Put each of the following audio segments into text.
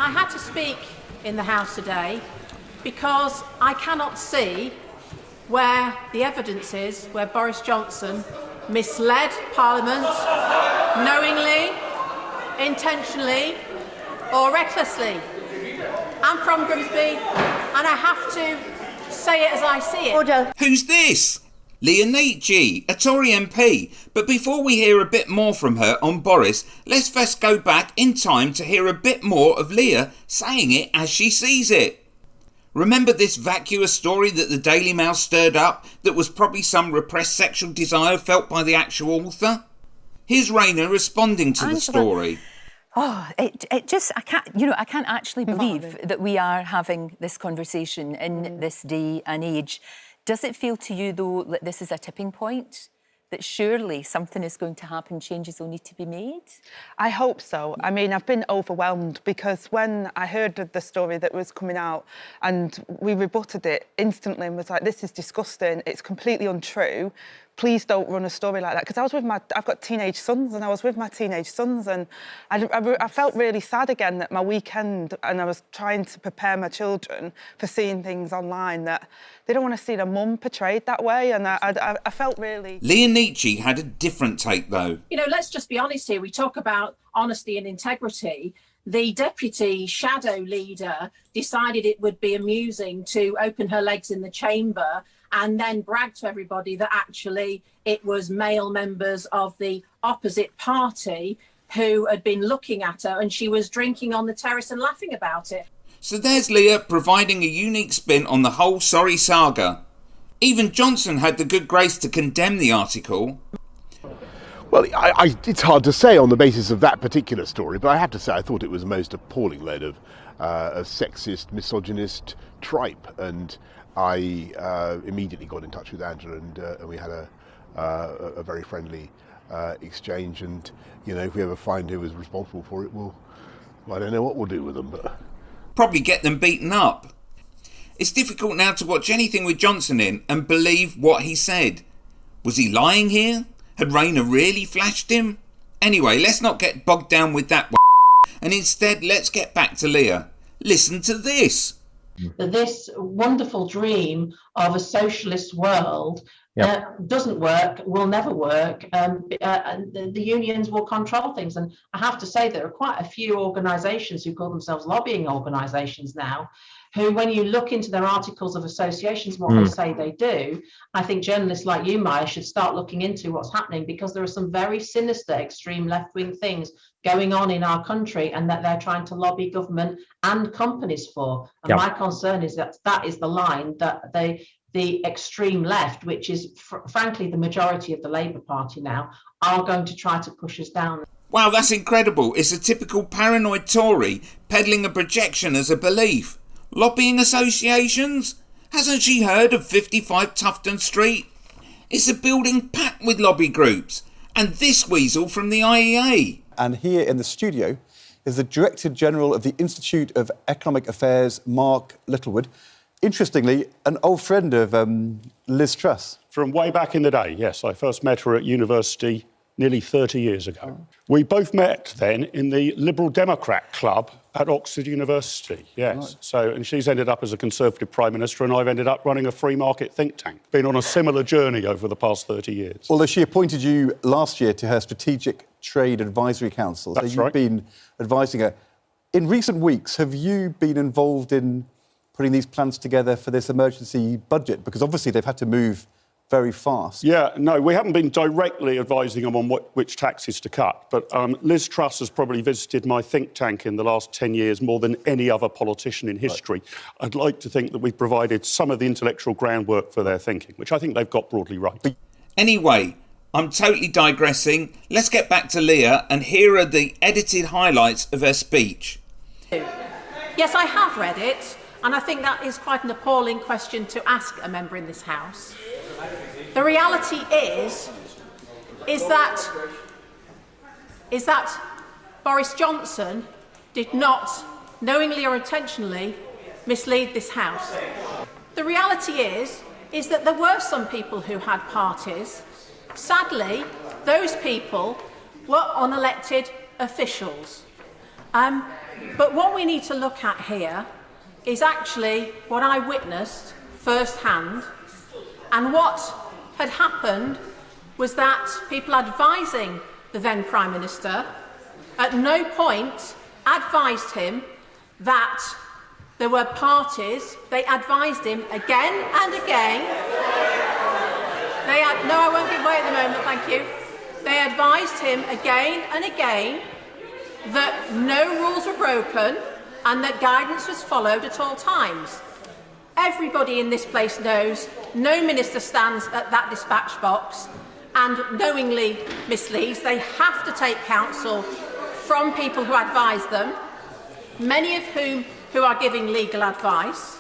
I had to speak in the House today because I cannot see where the evidence is where Boris Johnson misled Parliament knowingly, intentionally or recklessly. I'm from Grimsby and I have to say it as I see it. Order. Who's this? Lia Nici, a Tory MP. But before we hear a bit more from her on Boris, let's first go back in time to hear a bit more of Lia saying it as she sees it. Remember this vacuous story that the Daily Mail stirred up that was probably some repressed sexual desire felt by the actual author? Here's Raina responding to the story. Oh, it just, I can't actually believe that we are having this conversation in this day and age. Does it feel to you, though, that this is a tipping point? That surely something is going to happen, changes will need to be made? I hope so. I mean, I've been overwhelmed because when I heard of the story that was coming out and we rebutted it instantly and was like, this is disgusting, it's completely untrue, please don't run a story like that. Because I've got teenage sons and I was with my teenage sons and I felt really sad again that my weekend, and I was trying to prepare my children for seeing things online that they don't want to see their mum portrayed that way, and I felt really... Lia Nici had a different take, though. You know, let's just be honest here. We talk about honesty and integrity. The deputy shadow leader decided it would be amusing to open her legs in the chamber and then brag to everybody that actually it was male members of the opposite party who had been looking at her and she was drinking on the terrace and laughing about it. So there's Lia providing a unique spin on the whole sorry saga. Even Johnson had the good grace to condemn the article. Well, it's hard to say on the basis of that particular story, but I have to say I thought it was a most appalling load of a sexist, misogynist tripe, and I immediately got in touch with Angela and we had a very friendly exchange, and you know, if we ever find who was responsible for it, I don't know what we'll do with them, but... Probably get them beaten up. It's difficult now to watch anything with Johnson in and believe what he said. Was he lying here? Had Raina really flashed him? Anyway, let's not get bogged down with that one, and instead let's get back to Lia. Listen to this. This wonderful dream of a socialist world doesn't work, will never work, and the unions will control things. And I have to say there are quite a few organisations who call themselves lobbying organisations now, who, when you look into their articles of associations, what they say they do, I think journalists like you, Maya, should start looking into what's happening, because there are some very sinister extreme left-wing things going on in our country and that they're trying to lobby government and companies for. And my concern is that is the line that the extreme left, which is frankly the majority of the Labour Party now, are going to try to push us down. Wow, that's incredible. It's a typical paranoid Tory peddling a projection as a belief. Lobbying associations? Hasn't she heard of 55 Tufton Street? It's a building packed with lobby groups. And this weasel from the IEA. And here in the studio is the Director General of the Institute of Economic Affairs, Mark Littlewood. Interestingly, an old friend of Liz Truss. From way back in the day, yes. I first met her at university nearly 30 years ago. We both met then in the Liberal Democrat Club at Oxford University, yes. Right. So, and she's ended up as a Conservative Prime Minister and I've ended up running a free market think tank. Been on a similar journey over the past 30 years. Although she appointed you last year to her Strategic Trade Advisory Council. That's so you've been advising her. In recent weeks, have you been involved in putting these plans together for this emergency budget? Because obviously they've had to move very fast. Yeah, no, we haven't been directly advising them on which taxes to cut, but Liz Truss has probably visited my think tank in the last 10 years more than any other politician in history. Right. I'd like to think that we've provided some of the intellectual groundwork for their thinking, which I think they've got broadly right. Anyway, I'm totally digressing. Let's get back to Lia, and here are the edited highlights of her speech. Yes, I have read it, and I think that is quite an appalling question to ask a member in this House. The reality is that Boris Johnson did not knowingly or intentionally mislead this House. The reality is that there were some people who had parties. Sadly, those people were unelected officials. But what we need to look at here is actually what I witnessed firsthand, and what had happened was that people advising the then Prime Minister at no point advised him that there were parties. They advised him again and again. No, I won't give way at the moment, thank you. They advised him again and again that no rules were broken and that guidance was followed at all times. Everybody in this place knows no minister stands at that dispatch box and knowingly misleads. They have to take counsel from people who advise them, many of whom who are giving legal advice.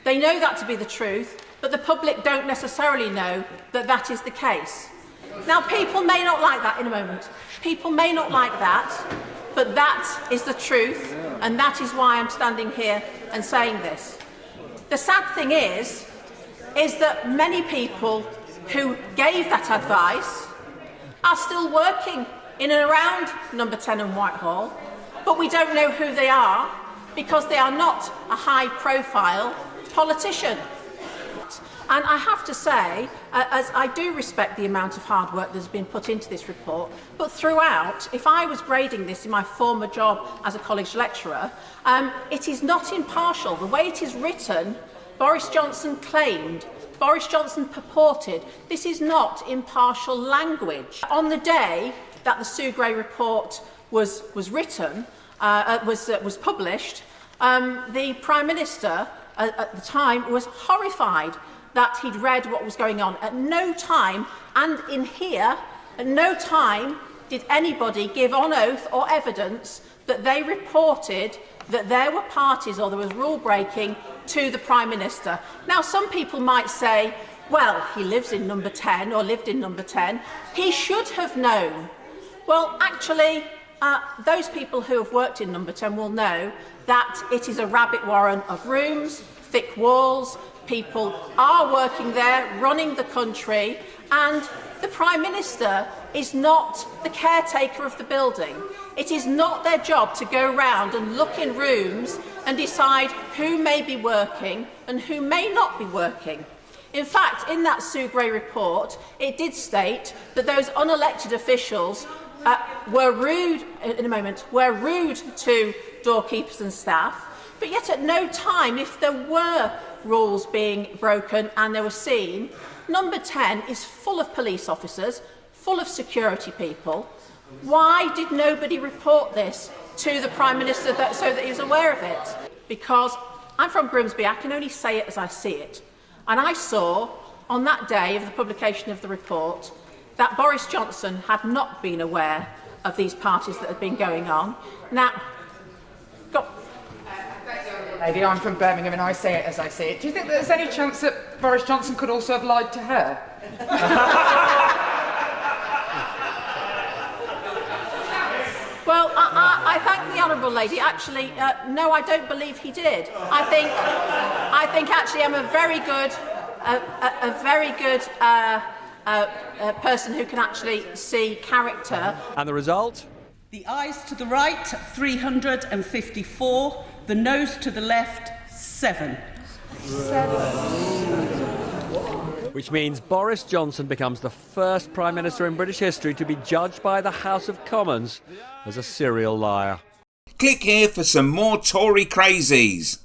They know that to be the truth, but the public don't necessarily know that that is the case. Now, people may not like that in a moment. People may not like that, but that is the truth, and that is why I'm standing here and saying this. The sad thing is that many people who gave that advice are still working in and around number 10 and Whitehall, but we don't know who they are because they are not a high-profile politician. And I have to say, as I do respect the amount of hard work that's been put into this report, but throughout, if I was grading this in my former job as a college lecturer, it is not impartial. The way it is written, Boris Johnson claimed, Boris Johnson purported, this is not impartial language. On the day that the Sue Gray report was written, was published, the Prime Minister at the time was horrified that he'd read what was going on. At no time, and in here, at no time did anybody give on oath or evidence that they reported that there were parties or there was rule breaking to the Prime Minister. Now, some people might say, well, he lives in number 10 or lived in number 10. He should have known. Well, actually, those people who have worked in number 10 will know that it is a rabbit warren of rooms, thick walls. People are working there, running the country, and the Prime Minister is not the caretaker of the building. It is not their job to go round and look in rooms and decide who may be working and who may not be working. In fact, in that Sue Gray report, it did state that those unelected officials were rude to doorkeepers and staff, but yet at no time, if there were rules being broken and they were seen, number 10 is full of police officers, full of security people. Why did nobody report this to the Prime Minister so that he was aware of it? Because I'm from Grimsby, I can only say it as I see it. And I saw, on that day of the publication of the report, that Boris Johnson had not been aware of these parties that had been going on. Now, Lady, I'm from Birmingham and I say it as I see it. Do you think there's any chance that Boris Johnson could also have lied to her? Well, I thank the honourable lady. Actually, no, I don't believe he did. I think actually I'm a very good person who can actually see character. And the result? The ayes to the right, 354. The noes to the left, 7. Which means Boris Johnson becomes the first Prime Minister in British history to be judged by the House of Commons as a serial liar. Click here for some more Tory crazies.